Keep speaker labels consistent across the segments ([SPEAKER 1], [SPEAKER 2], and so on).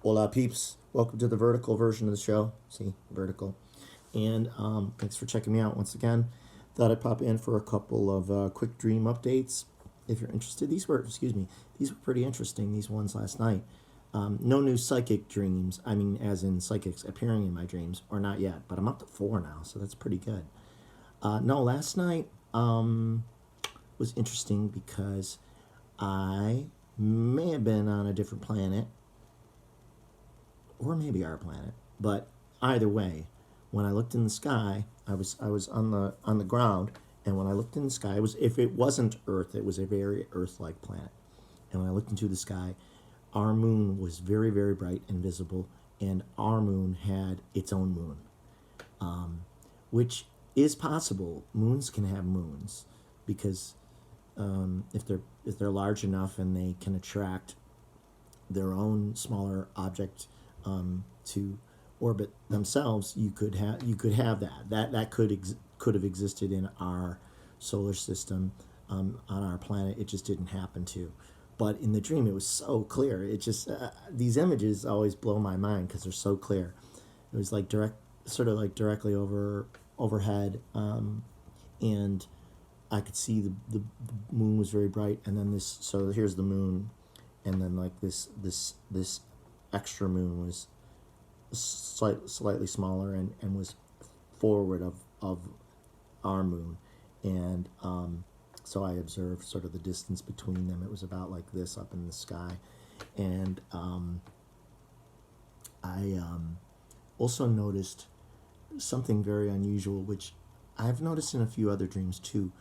[SPEAKER 1] Hola, peeps. Welcome to the vertical version of the show. See, vertical. And thanks for checking me out once again. Thought I'd pop in for a couple of quick dream updates. If you're interested, these were pretty interesting, these ones last night. No new psychic dreams. I mean, as in psychics appearing in my dreams, or not yet, but I'm up to 4 now, so that's pretty good. No, last night was interesting because I may have been on a different planet, or maybe our planet, but either way, when I looked in the sky, I was on the ground, and when I looked in the sky, if it wasn't Earth, it was a very Earth-like planet. And when I looked into the sky, our moon was very, very bright and visible, and our moon had its own moon, which is possible. Moons can have moons because if they're large enough and they can attract their own smaller object to orbit themselves, you could have that could have existed in our solar system, on our planet. It just didn't happen to. But in the dream, it was so clear. It just these images always blow my mind because they're so clear. It was like directly overhead, and I could see the moon was very bright, and then this. So here's the moon, and then like this extra moon was slightly smaller and was forward of our moon, and so I observed sort of the distance between them. It was about like this up in the sky, and I also noticed something very unusual, which I've noticed in a few other dreams too.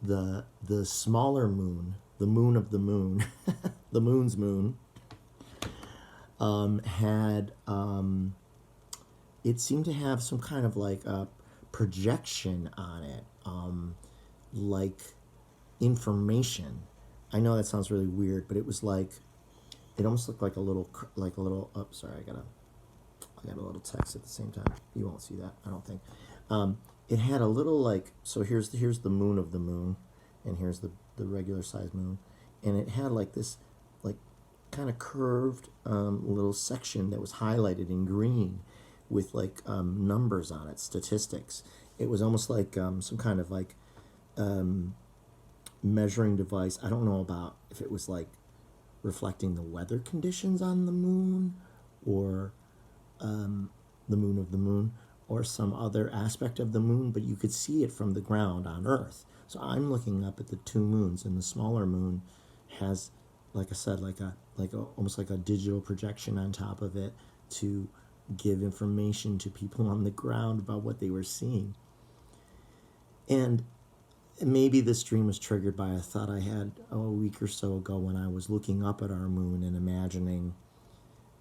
[SPEAKER 1] The smaller moon, the moon of the moon, the moon's moon, had it seemed to have some kind of like a projection on it, like information. I know that sounds really weird, but it was like it almost looked like a little Oh, sorry, I got a little text at the same time. You won't see that, I don't think. It had a little like, so here's the moon of the moon, and here's the regular size moon, and it had like this like kind of curved little section that was highlighted in green with like numbers on it, statistics. It was almost like some kind of like measuring device. I don't know about if it was like reflecting the weather conditions on the moon, or the moon of the moon, or some other aspect of the moon, but you could see it from the ground on Earth. So I'm looking up at the two moons, and the smaller moon has, like I said, like a almost like a digital projection on top of it to give information to people on the ground about what they were seeing. And maybe this dream was triggered by a thought I had a week or so ago when I was looking up at our moon and imagining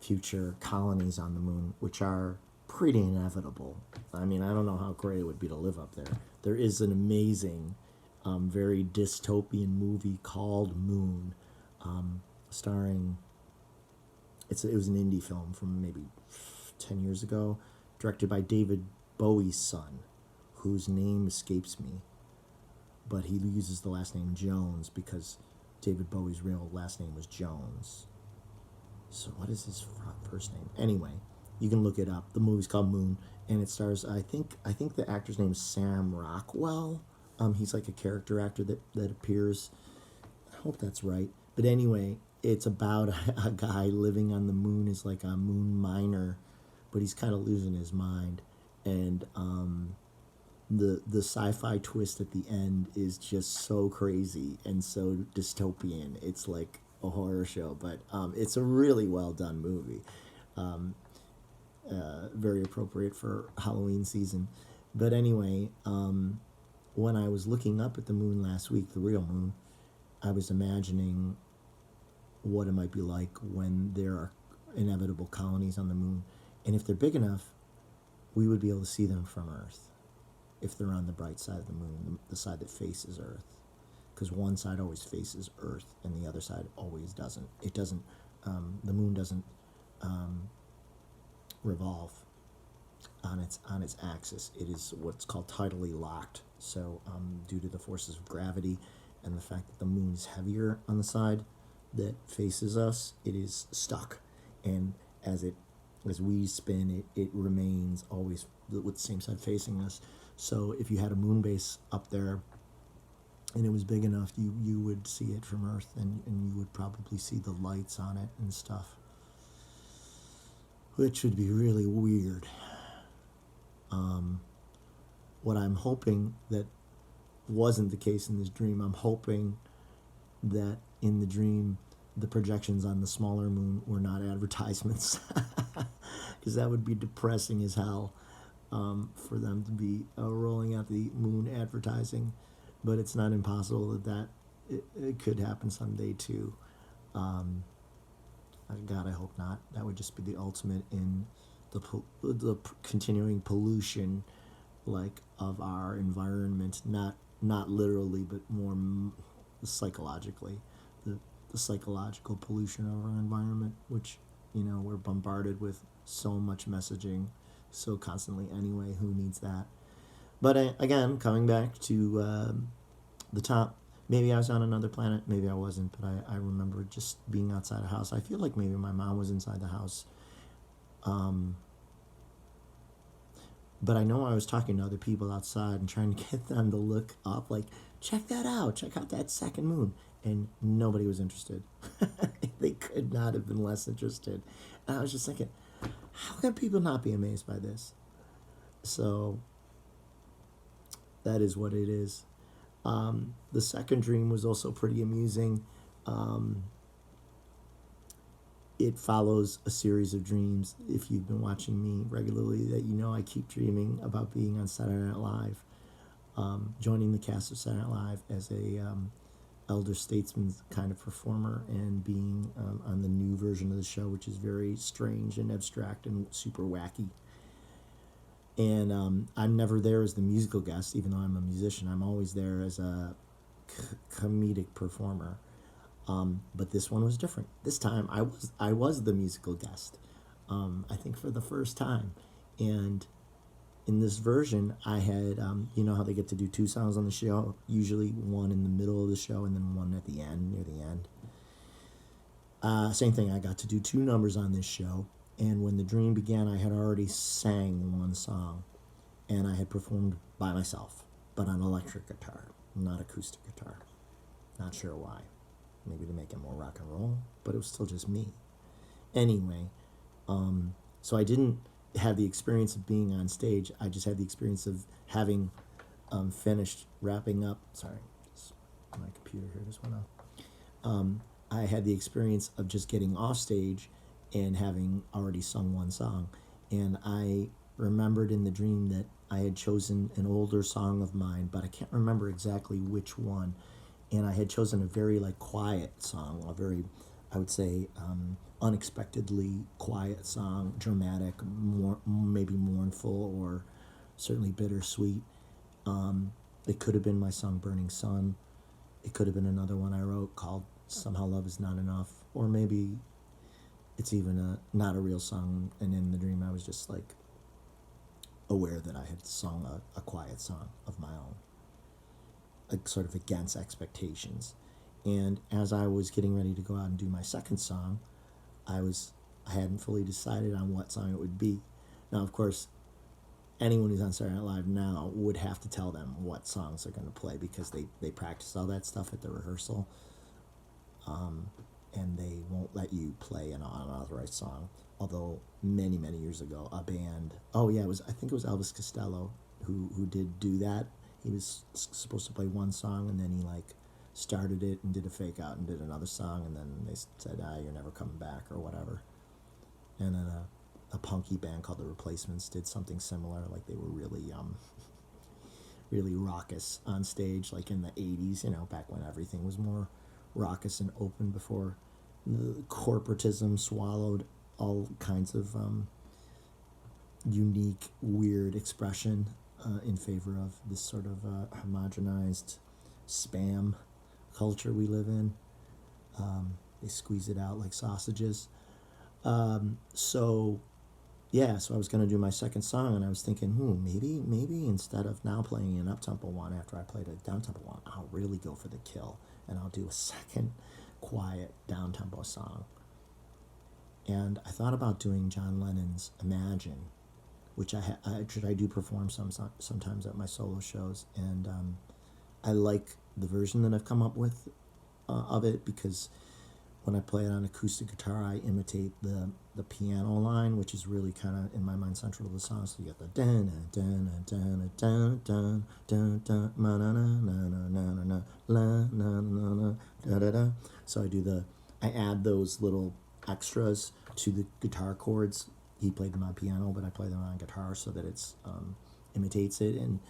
[SPEAKER 1] future colonies on the moon, which are pretty inevitable. I mean, I don't know how great it would be to live up there. There is an amazing, very dystopian movie called Moon, starring. It was an indie film from maybe 10 years ago, directed by David Bowie's son, whose name escapes me, but he uses the last name Jones because David Bowie's real last name was Jones. So what is his first name? Anyway, you can look it up. The movie's called Moon, and it stars, I think the actor's name is Sam Rockwell. He's like a character actor that appears. I hope that's right. But anyway, it's about a guy living on the moon as like a moon miner, but he's kind of losing his mind. And the sci-fi twist at the end is just so crazy and so dystopian. It's like a horror show, but it's a really well done movie. Very appropriate for Halloween season. But anyway, when I was looking up at the moon last week, the real moon, I was imagining what it might be like when there are inevitable colonies on the moon. And if they're big enough, we would be able to see them from Earth if they're on the bright side of the moon, the side that faces Earth. Because one side always faces Earth and the other side always doesn't. It doesn't, the moon doesn't revolve on its axis. It is what's called tidally locked. So due to the forces of gravity and the fact that the moon is heavier on the side that faces us, it is stuck. And as we spin, it remains always with the same side facing us. So if you had a moon base up there and it was big enough, you would see it from Earth, and you would probably see the lights on it and stuff, which would be really weird. What I'm hoping that wasn't the case in this dream, I'm hoping that in the dream the projections on the smaller moon were not advertisements, because that would be depressing as hell, for them to be rolling out the moon advertising. But it's not impossible that it could happen someday too. God, I hope not. That would just be the ultimate in the continuing pollution, like, of our environment, not literally, but more psychologically, the psychological pollution of our environment, which, we're bombarded with so much messaging so constantly anyway. Who needs that? But again, coming back to the top, maybe I was on another planet, maybe I wasn't, but I remember just being outside the house. I feel like maybe my mom was inside the house. But I know I was talking to other people outside and trying to get them to look up, like, check that out, check out that second moon. And nobody was interested. They could not have been less interested. And I was just thinking, how can people not be amazed by this? So that is what it is. The second dream was also pretty amusing. It follows a series of dreams. If you've been watching me regularly, that I keep dreaming about being on Saturday Night Live, joining the cast of Saturday Night Live as a elder statesman kind of performer, and being on the new version of the show, which is very strange and abstract and super wacky. And I'm never there as the musical guest, even though I'm a musician. I'm always there as a comedic performer. But this one was different. This time I was the musical guest, I think for the first time. And in this version, I had, how they get to do 2 songs on the show, usually one in the middle of the show and then one at the end, near the end. Same thing, I got to do 2 numbers on this show. And when the dream began, I had already sang 1 song, and I had performed by myself, but on electric guitar, not acoustic guitar. Not sure why. Maybe to make it more rock and roll, but it was still just me. Anyway, so I didn't have the experience of being on stage. I just had the experience of having finished wrapping up. Sorry, my computer here just went off. I had the experience of just getting off stage and having already sung 1 song. And I remembered in the dream that I had chosen an older song of mine, but I can't remember exactly which one. And I had chosen a very quiet song, a very, I would say, unexpectedly quiet song, dramatic, maybe mournful, or certainly bittersweet. It could have been my song Burning Sun. It could have been another one I wrote called Somehow Love Is Not Enough, or maybe it's even not a real song, and in the dream I was just aware that I had sung a quiet song of my own, sort of against expectations. And as I was getting ready to go out and do my second song, I hadn't fully decided on what song it would be. Now, of course, anyone who's on Saturday Night Live now would have to tell them what songs they're going to play, because they practice all that stuff at the rehearsal, and they won't let you play an unauthorized song. Although many years ago, a band, I think it was Elvis Costello who did do that. He was supposed to play 1 song, and then he started it and did a fake out and did another song, and then they said, you're never coming back, or whatever. And then a punky band called The Replacements did something similar. They were really really raucous on stage, in the 80s, back when everything was more raucous and open, before the corporatism swallowed all kinds of unique, weird expression in favor of this sort of homogenized spam culture we live in. They squeeze it out like sausages. So I was going to do my second song, and I was thinking, maybe instead of now playing an up-tempo one after I played a down-tempo one, I'll really go for the kill, and I'll do a second quiet down-tempo song. And I thought about doing John Lennon's Imagine, which I do perform sometimes at my solo shows, and I like the version that I've come up with of it, because when I play it on acoustic guitar, I imitate the piano line, which is really kind of, in my mind, central to the song. So you get the dun dun dun dun dun dun dun na na na na na na na la na na na da da da. So I add those little extras to the guitar chords. He played them on piano, but I play them on guitar so that it's imitates it. And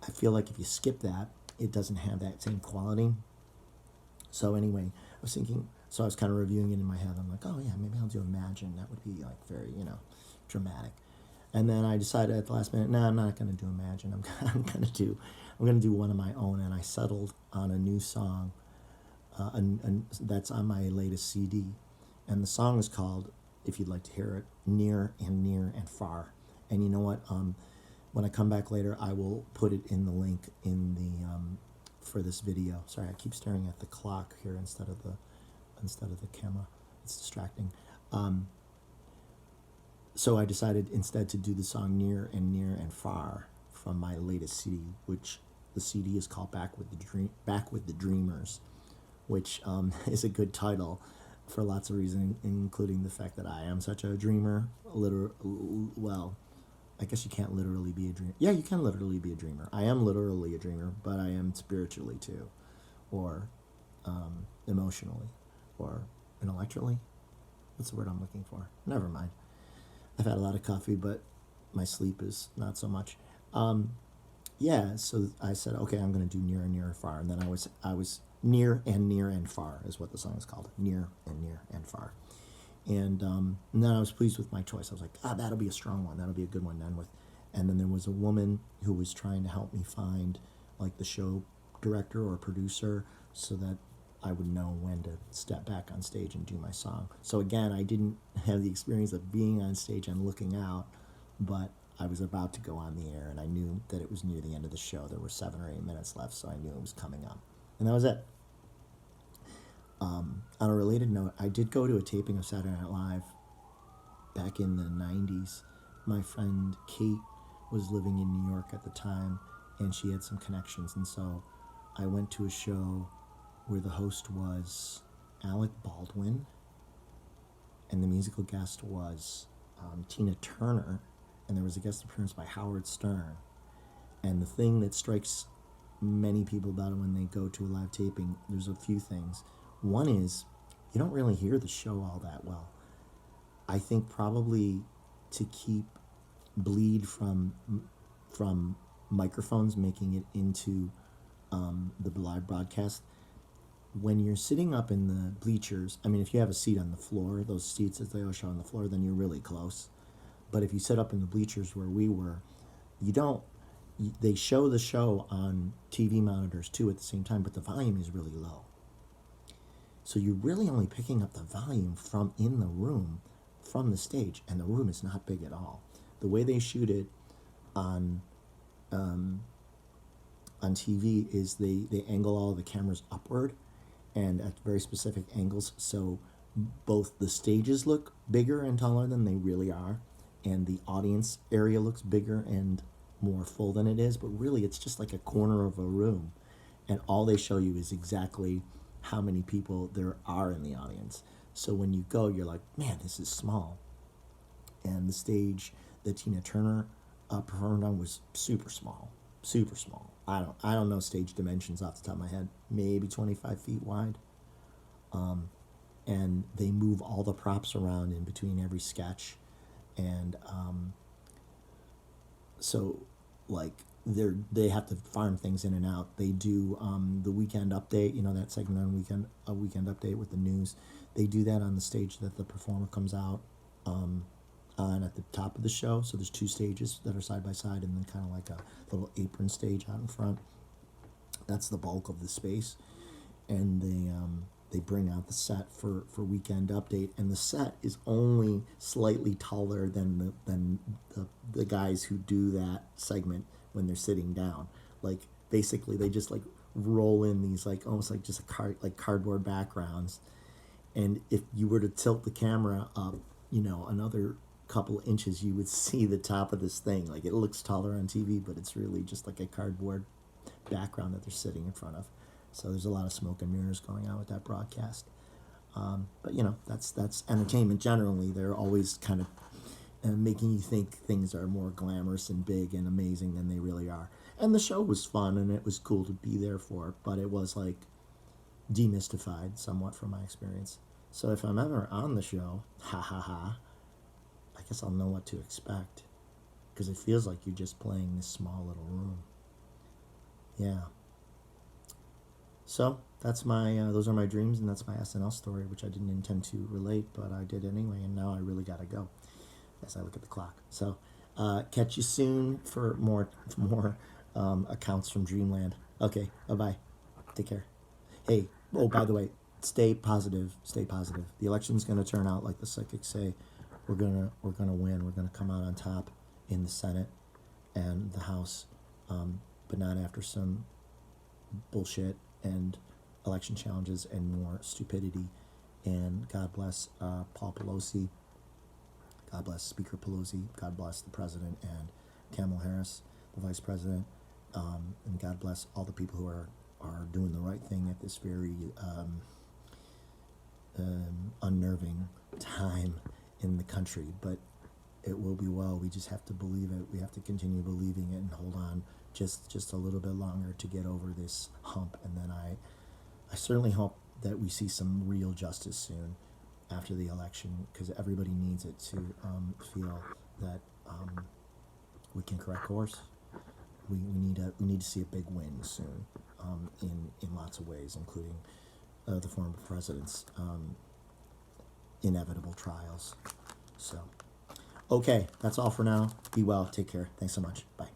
[SPEAKER 1] I feel like if you skip that, it doesn't have that same quality. So anyway, I was thinking, so I was kind of reviewing it in my head. I'm like, oh yeah, maybe I'll do Imagine. That would be like very, dramatic. And then I decided at the last minute, no, I'm not going to do Imagine. I'm going to do one of my own. And I settled on a new song, and that's on my latest CD. And the song is called, if you'd like to hear it, Near and Far. And you know what? When I come back later, I will put it in the link in the for this video. Sorry, I keep staring at the clock here instead of the camera. It's distracting. So I decided instead to do the song Near and Far from my latest CD, which the CD is called Back with the Dreamers, which is a good title for lots of reasons, including the fact that I am such a dreamer. Well, I guess you can't literally be a dreamer. Yeah, you can literally be a dreamer. I am literally a dreamer, but I am spiritually too, or emotionally, or intellectually. What's the word I'm looking for? Never mind. I've had a lot of coffee, but my sleep is not so much. Yeah, so I said, okay, I'm going to do Near and Far, and then I was Near and Far is what the song is called. Near and Far. And then I was pleased with my choice. I was like, that'll be a strong one. That'll be a good one to end with. And then there was a woman who was trying to help me find like the show director or producer so that I would know when to step back on stage and do my song. So again, I didn't have the experience of being on stage and looking out, but I was about to go on the air, and I knew that it was near the end of the show. There were 7 or 8 minutes left, so I knew it was coming up. And that was it. On a related note, I did go to a taping of Saturday Night Live back in the 90s. My friend Kate was living in New York at the time, and she had some connections, and so I went to a show where the host was Alec Baldwin, and the musical guest was Tina Turner, and there was a guest appearance by Howard Stern. And the thing that strikes many people about it when they go to a live taping, there's a few things. One is, you don't really hear the show all that well. I think probably to keep bleed from microphones making it into the live broadcast, when you're sitting up in the bleachers, I mean, if you have a seat on the floor, those seats as they always show on the floor, then you're really close. But if you sit up in the bleachers where we were, they show the show on TV monitors too at the same time, but the volume is really low. So you're really only picking up the volume from in the room, from the stage, and the room is not big at all. The way they shoot it on TV is they angle all the cameras upward and at very specific angles, so both the stages look bigger and taller than they really are, and the audience area looks bigger and more full than it is, but really it's just like a corner of a room, and all they show you is exactly how many people there are in the audience. So when you go, you're like, man, this is small. And the stage that Tina Turner performed on was super small. I don't know stage dimensions off the top of my head. Maybe 25 feet wide. And they move all the props around in between every sketch, and so like they have to farm things in and out. They do the Weekend Update, that segment on Weekend Update with the news. They do that on the stage that the performer comes out on at the top of the show. So there's 2 stages that are side by side, and then kind of like a little apron stage out in front. That's the bulk of the space, and they bring out the set for Weekend Update, and the set is only slightly taller than the guys who do that segment when they're sitting down. Like basically they just like roll in these like almost like just cardboard backgrounds, And if you were to tilt the camera up, another couple inches, you would see the top of this thing. Like, it looks taller on TV, but it's really just like a cardboard background that they're sitting in front of. So there's a lot of smoke and mirrors going on with that broadcast. But that's entertainment generally. They're always kind of making you think things are more glamorous and big and amazing than they really are. And the show was fun and it was cool to be there for, but it was like demystified somewhat from my experience. So if I'm ever on the show, I guess I'll know what to expect, because it feels like you're just playing this small little room. Yeah. So that's my those are my dreams, and that's my SNL story, which I didn't intend to relate, but I did anyway, and now I really gotta go as I look at the clock. So catch you soon for more accounts from Dreamland. Okay, bye bye. Take care. Hey, oh, by the way, stay positive. Stay positive. The election's gonna turn out like the psychics say. We're gonna win. We're gonna come out on top in the Senate and the House, but not after some bullshit and election challenges and more stupidity. And God bless Paul Pelosi. God bless Speaker Pelosi. God bless the president and Kamala Harris, the vice president. And God bless all the people who are doing the right thing at this very unnerving time in the country. But it will be well. We just have to believe it. We have to continue believing it and hold on just a little bit longer to get over this hump. And then I certainly hope that we see some real justice soon after the election, because everybody needs it to feel that we can correct course. We need to see a big win soon, in lots of ways, including the former president's inevitable trials. So, okay, that's all for now. Be well. Take care. Thanks so much. Bye.